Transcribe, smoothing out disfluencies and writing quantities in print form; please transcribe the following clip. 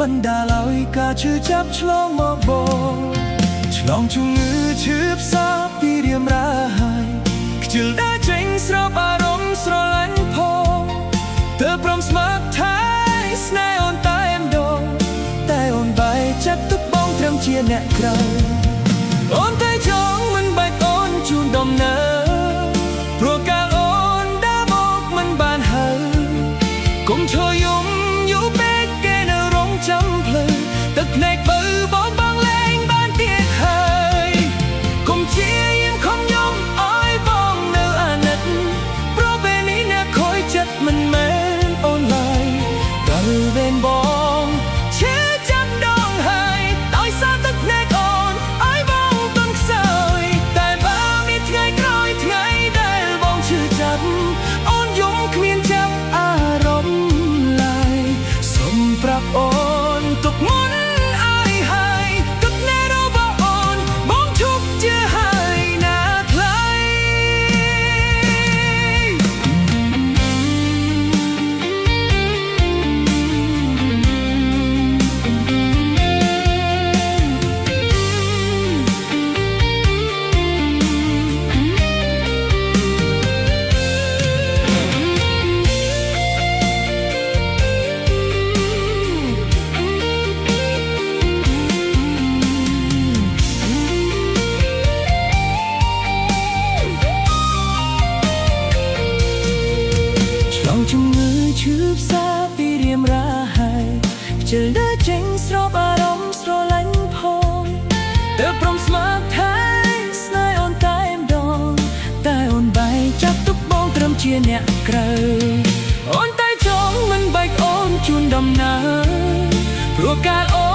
បណ្ដាលឲ្យការឈឺចាប់ឆ្លងមកបងឆ្លងជំងឺឈឺផ្សាពីរៀមរាយខ្ជិលដើរចេញស្របអារម្មណ៍ស្រឡាញ់ផងទើបព្រមស្មើថែស្នេហ៍អូនតែម្ដងតែអូនបែកចាត់ទុកបងត្រឹមជាអ្នកក្រៅអូនតែចង់មិនបាច់អូនជូនដំណើរព្រោះកាលអូនដើរមកមិនបានហើយកុំឈរយំយូរពេកគេនៅរងចាំភ្លឺទឹកភ្នែកបើបងលែងបានទៀតហើយកុំជាយាមខំយំឲ្យបងនៅអាណិតព្រោះពេលនេះអ្នកខូចចិត្តមិនមែនអូនឡើយកាលវេនបងឈឺចាប់ដងហើយដោយសារទឹកភ្នែកអូនឲ្យបងទន់ខ្សោយតែបើមានថ្ងៃក្រោយថ្ងៃដែលបងឈឺចាប់អូនយំគ្មានចាប់អារម្មណ៍ឡើយសូមប្រាប់អូនទុកមុនឲ្យហើយទឹកភ្នែករបស់អូនបងឈប់ជាហើយណាថ្លៃជំងឺឈឺផ្សាពីរៀមរាយខ្ជិលដើរចេញស្របអារម្មណ៍ស្រឡាញ់ផងទើបព្រមស្មើថែស្នេហ៍អូនតែម្ដងតែអូនបែកចាត់ទុកបងត្រឹមជាអ្នកក្រៅអូនតែចង់មិនបែកអូនជូនដំណើរព្រោះកាលអូ